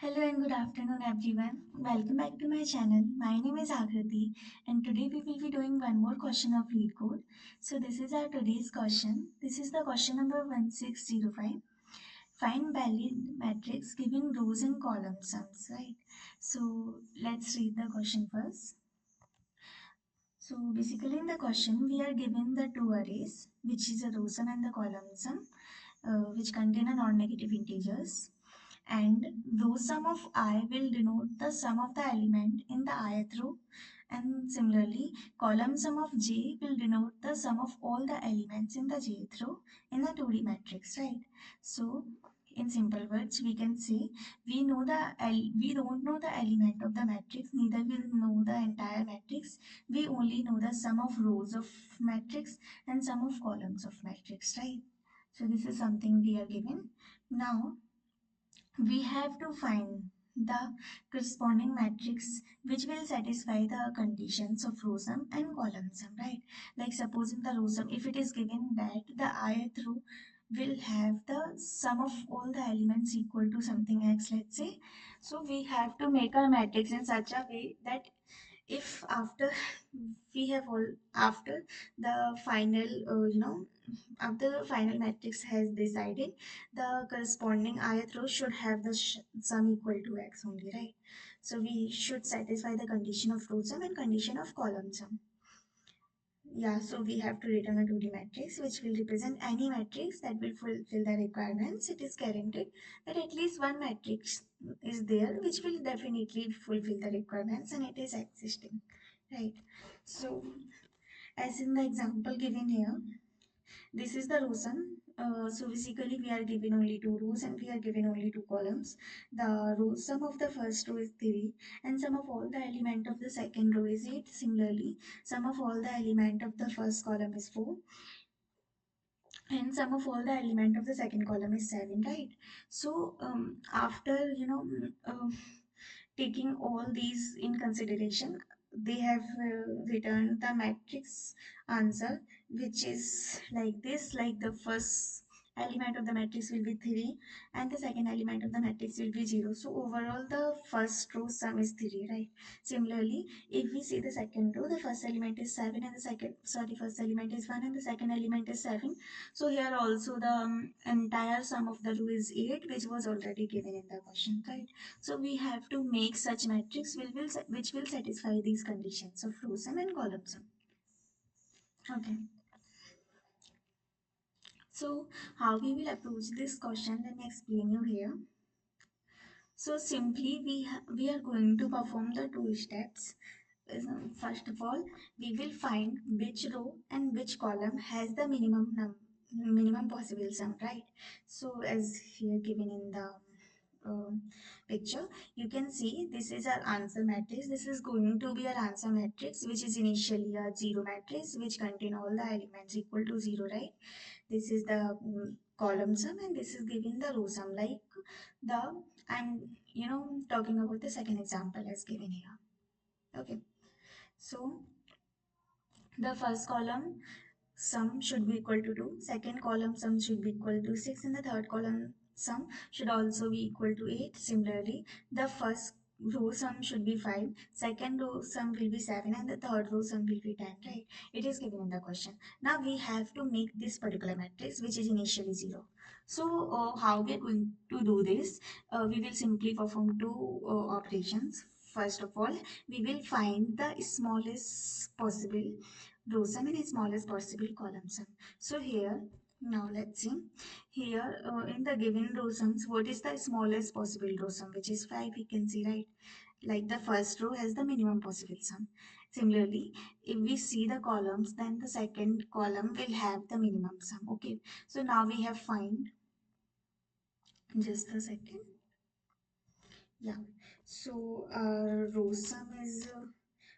Hello and good afternoon everyone. Welcome back to my channel. My name is Akriti and today we will be doing one more question of Leetcode. So this is our today's question. This is the question number 1605. Find valid matrix giving rows and column sums, right? So let's read the question first. So basically in the question we are given the two arrays which is a row sum and the column sum which contain a non-negative integers, and row sum of I will denote the sum of the element in the ith row, and similarly column sum of j will denote the sum of all the elements in the jth row in the 2D matrix, right? So in simple words we can say we don't know the element of the matrix, neither will know the entire matrix. We only know the sum of rows of matrix and sum of columns of matrix, right? So this is something we are given. Now we have to find the corresponding matrix which will satisfy the conditions of row sum and column sum, right? Like supposing the row sum, if it is given that the ith row will have the sum of all the elements equal to something x, let's say. So we have to make our matrix in such a way that if after we have all after the final after the final matrix has decided, the corresponding ith row should have the sum equal to x only, right? So we should satisfy the condition of row sum and condition of column sum. Yeah, so we have to return a 2D matrix which will represent any matrix that will fulfill the requirements. It is guaranteed that at least one matrix is there which will definitely fulfill the requirements and it is existing, right? So as in the example given here, this is the row sum. So basically we are given only two rows and we are given only two columns. The row sum of the first row is 3 and sum of all the element of the second row is 8. Similarly, sum of all the element of the first column is 4 and sum of all the element of the second column is 7, right? So after taking all these in consideration, they have returned the matrix answer, which is like this. Like the first element of the matrix will be 3 and the second element of the matrix will be 0. So overall the first row sum is 3, right? Similarly, if we see the second row, the first element is 7 and the first element is 1 and the second element is 7. So here also the entire sum of the row is 8, which was already given in the question, right? So we have to make such matrix which will satisfy these conditions of row sum and column sum. Okay. So how we will approach this question, let me explain you here. So simply we are going to perform the two steps. First of all, we will find which row and which column has the minimum possible sum, right? So as here given in the picture, you can see this is our answer matrix. This is going to be our answer matrix, which is initially a zero matrix which contain all the elements equal to 0, right? This is the column sum and this is giving the row sum, like the I'm talking about the second example as given here. Okay, so the first column sum should be equal to 2, second column sum should be equal to 6, and the third column sum should also be equal to 8. Similarly, the first row sum should be 5, second row sum will be 7, and the third row sum will be 10, right? It is given in the question. Now we have to make this particular matrix which is initially 0. So how we are going to do this? We will simply perform two operations. First of all, we will find the smallest possible row sum and smallest possible column sum. So here, now let's see. Here in the given row sums, what is the smallest possible row sum, which is 5, we can see, right? Like the first row has the minimum possible sum. Similarly, if we see the columns, then the second column will have the minimum sum. Okay, so now we have find, just a second. Yeah, so row sum is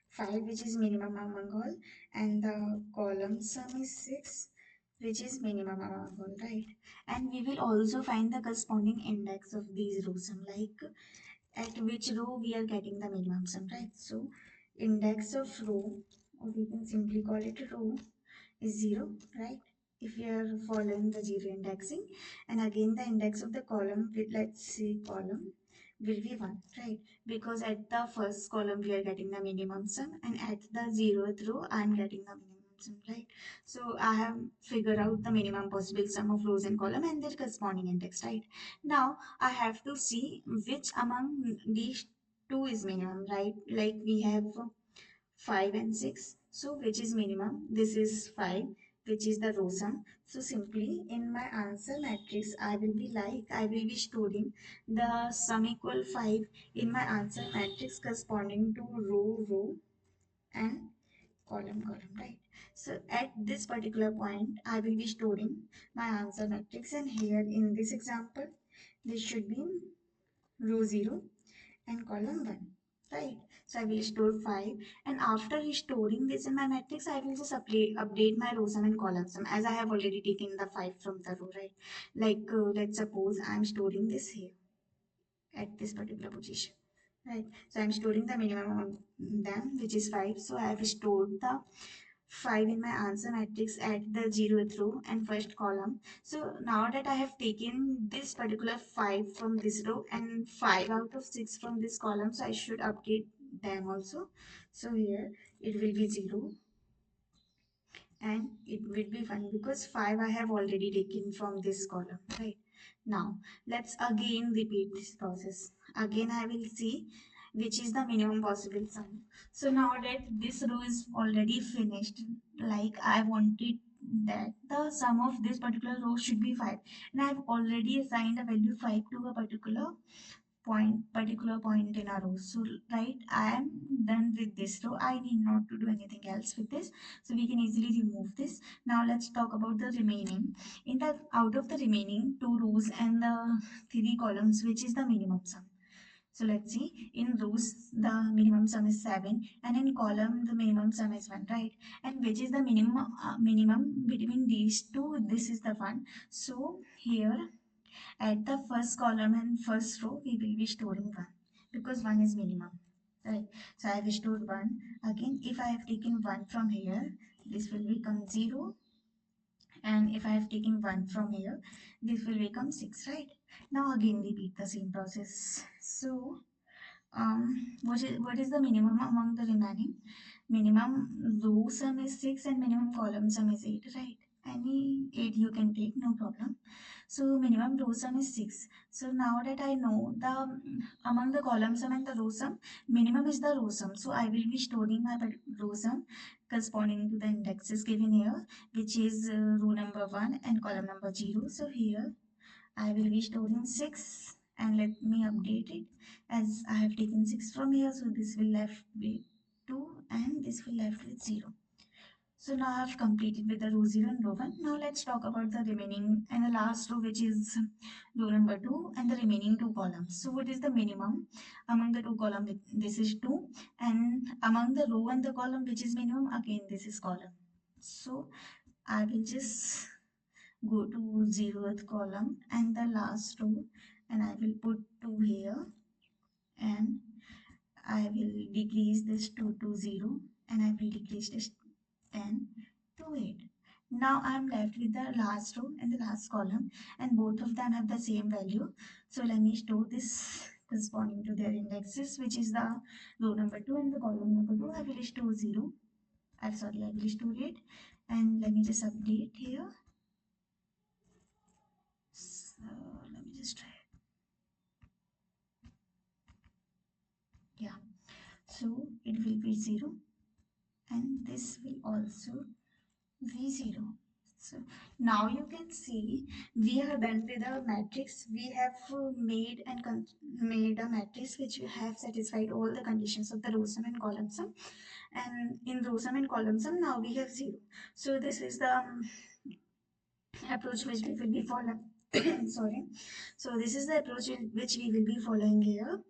5, which is minimum among all, and the column sum is 6, which is minimum among all, right? And we will also find the corresponding index of these row sum, like at which row we are getting the minimum sum, right? So index of row, or we can simply call it row, is 0, right? If we are following the 0 indexing, and again the index of the column, let's say column, will be 1, right? Because at the first column we are getting the minimum sum, and at the 0th row I am getting the minimum sum, right? So I have figured out the minimum possible sum of rows and column and their corresponding index, right? Now I have to see which among these two is minimum, right? Like we have 5 and 6. So which is minimum? This is 5, which is the row sum. So simply in my answer matrix, I will be storing the sum equal 5 in my answer matrix corresponding to row and column, right? So at this particular point, I will be storing my answer matrix, and here in this example, this should be row 0 and column 1, right? So I will store 5, and after storing this in my matrix I will just update my row sum and column sum, as I have already taken the 5 from the row, right? Like let's suppose I am storing this here at this particular position, right? So I'm storing the minimum of them, which is 5. So I have stored the 5 in my answer matrix at the 0th row and first column. So now that I have taken this particular 5 from this row and 5 out of 6 from this column, so I should update them also. So here it will be 0 and it will be 1 because 5 I have already taken from this column, right? Now let's again repeat this process. Again I will see which is the minimum possible sum. So now that this row is already finished, like I wanted that the sum of this particular row should be 5, and I have already assigned a value 5 to a particular point in a row. So right, I am done with this row. I need not to do anything else with this, so we can easily remove this. Now let's talk about the remaining. In the out of the remaining two rows and the three columns, which is the minimum sum? So let's see, in rows the minimum sum is 7, and in column the minimum sum is 1, right? And which is the minimum between these two? This is the one. So here at the first column and first row, we will be storing 1 because 1 is minimum, right? So I have stored 1. Again, if I have taken 1 from here, this will become 0. And if I have taken 1 from here, this will become 6, right? Now again repeat the same process. So what is the minimum among the remaining? Minimum row sum is 6 and minimum column sum is 8, right? Any 8 you can take, no problem. So minimum row sum is 6. So now that I know the among the column sum and the row sum, minimum is the row sum. So I will be storing my row sum corresponding to the indexes given here, which is row number 1 and column number 0. So here I will be storing 6, and let me update it as I have taken 6 from here. So this will left with 2 and this will left with 0. So now I have completed with the row 0 and row 1. Now let's talk about the remaining and the last row, which is row number 2 and the remaining two columns. So what is the minimum among the two columns? This is 2, and among the row and the column which is minimum, again this is column. So I will just go to 0th column and the last row, and I will put 2 here, and I will decrease this 2 to 0, and I will decrease this 10 to 8. Now I am left with the last row and the last column, and both of them have the same value. So let me store this corresponding to their indexes, which is the row number 2 and the column number 2. I will store 0. I'm sorry, I will store it, and let me just update here. So let me just try it. Yeah, so it will be 0, and this will also V0. So now you can see we are done with our matrix. We have made a matrix which have satisfied all the conditions of the row sum and column sum. And in row sum and column sum, now we have 0. So this is the approach which we will be following. Sorry. So this is the approach which we will be following here.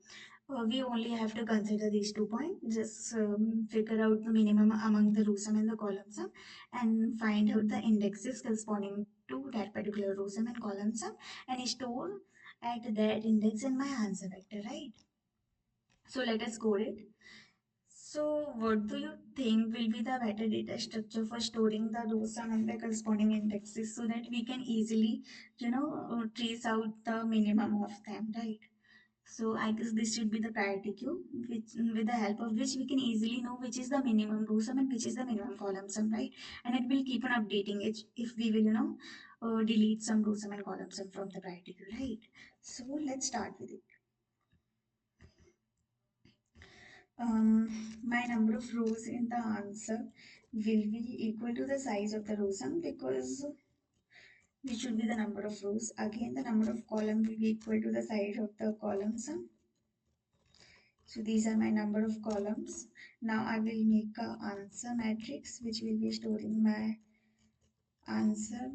We only have to consider these 2 points. Just figure out the minimum among the row sum and the column sum, and find out the indexes corresponding to that particular row sum and column sum, and store at that index in my answer vector, right? So let us code it. So what do you think will be the better data structure for storing the row sum and the corresponding indexes, so that we can easily, trace out the minimum of them, right? So I guess this should be the priority queue, which with the help of which we can easily know which is the minimum row sum and which is the minimum column sum, right? And it will keep on updating it if we will, delete some row sum and column sum from the priority queue, right? So let's start with it. My number of rows in the answer will be equal to the size of the row sum because this should be the number of rows. Again, the number of column will be equal to the size of the column sum. So these are my number of columns. Now I will make a answer matrix which will be storing my answer.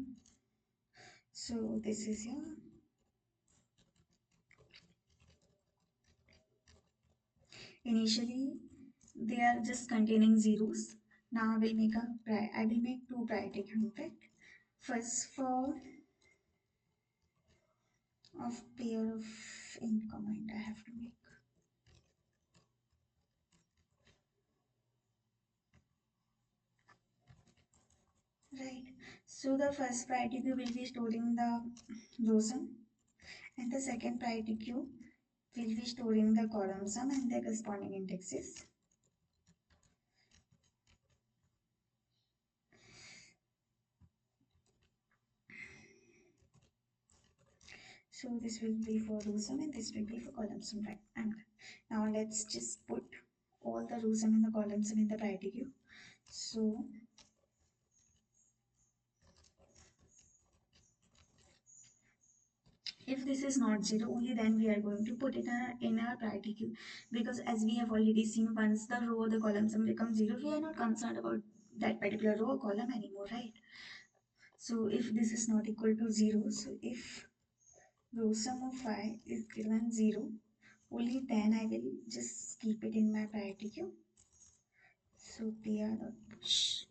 So this is here. Initially they are just containing zeros. Now I will make two priority queue in fact. First for of pair of in command I have to make. Right. So the first priority queue will be storing the row sum and the second priority queue will be storing the column sum and their corresponding indexes. So this will be for row sum and this will be for column sum, right? And now let's just put all the row sum and the column sum in the priority queue. So if this is not zero, only then we are going to put it in our priority queue, because as we have already seen, once the row or the column sum becomes zero, we are not concerned about that particular row or column anymore, right? So if this is not equal to zero, so if row sum of phi is greater than zero, only then I will just keep it in my priority queue. So pr dot push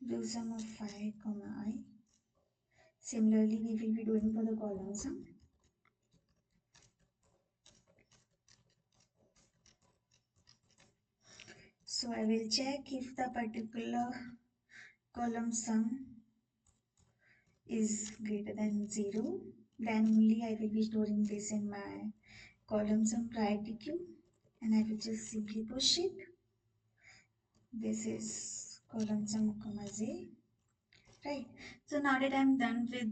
row sum of phi comma I. Similarly, we will be doing for the column sum. So I will check if the particular column sum is greater than 0, then only I will be storing this in my column sum priority queue and I will just simply push it. This is column sum comma j, right? So now that I'm done with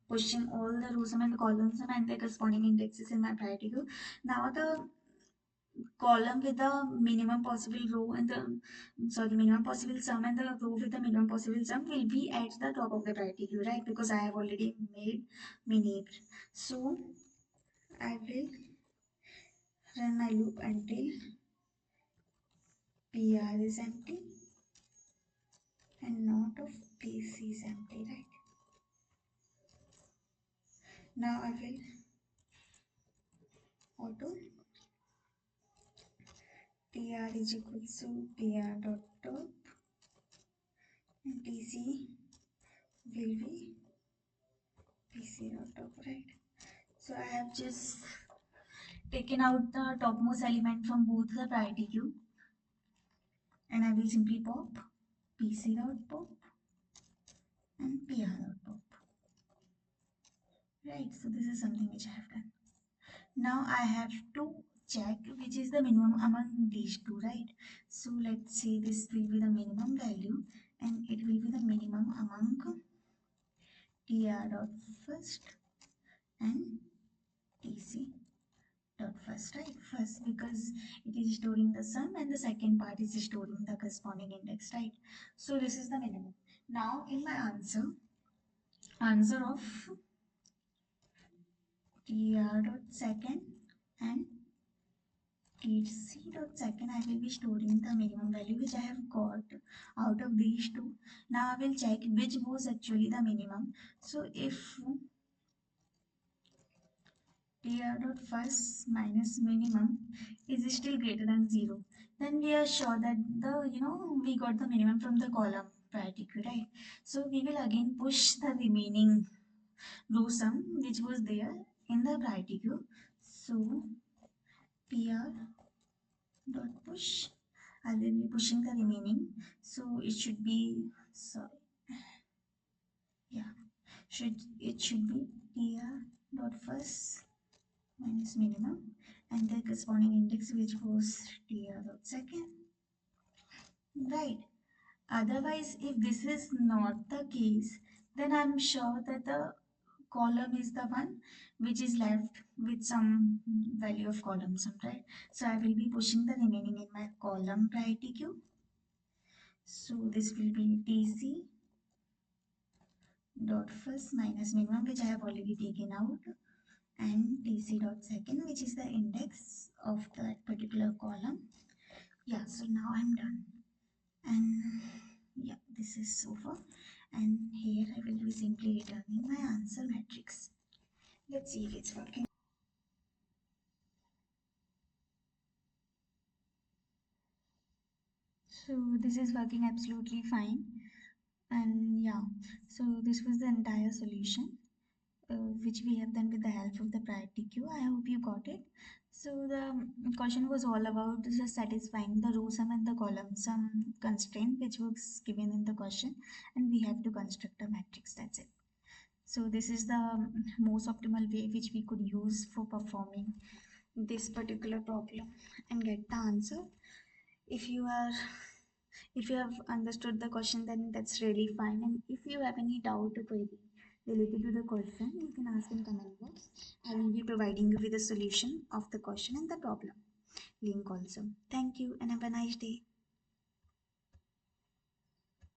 pushing all the row sum and the column sum and the corresponding indexes in my priority queue, now the column with the minimum possible row and the minimum possible sum and the row with the minimum possible sum will be at the top of the priority queue, right? Because I have already made mini. So I will run my loop until PR is empty and not of PC is empty, right? Now I will auto PR is equal to PR dot top and PC will be PC dot top, right? So I have just taken out the topmost element from both the priority queue and I will simply pop PC dot pop and PR dot pop. Right, so this is something which I have done. Now I have to check which is the minimum among these two, right? So let's say this will be the minimum value and it will be the minimum among TR dot first and TC dot first, right? First because it is storing the sum and the second part is storing the corresponding index, right? So this is the minimum. Now in my answer of tr dot second and tc dot second, I will be storing the minimum value which I have got out of these two. Now I will check which was actually the minimum. So if tr dot first minus minimum is still greater than 0, then we are sure that we got the minimum from the column priority queue, right? So we will again push the remaining row sum which was there in the priority queue. So pr dot push, I will be pushing the remaining, so it should be, sorry, yeah, should be pr dot first minus minimum and the corresponding index which was tr dot second, right? Otherwise, if this is not the case, then I'm sure that the column is the one which is left with some value of column sum, right? So I will be pushing the remaining in my column priority queue. So this will be tc dot first minus minimum, which I have already taken out, and tc dot second, which is the index of that particular column. Yeah, so now I'm done. And yeah, this is over. And here I will be simply returning my answer matrix. Let's see if it's working. So this is working absolutely fine. And yeah, so this was the entire solution, which we have done with the help of the priority queue. I hope you got it. So the question was all about just satisfying the row sum and the column sum constraint which was given in the question, and we have to construct a matrix. That's it. So this is the most optimal way which we could use for performing this particular problem and get the answer. If you are if you have understood the question, then that's really fine. And if you have any doubt or query related to the question, you can ask in comment box. I will be providing you with a solution of the question and the problem link also. Thank you and have a nice day.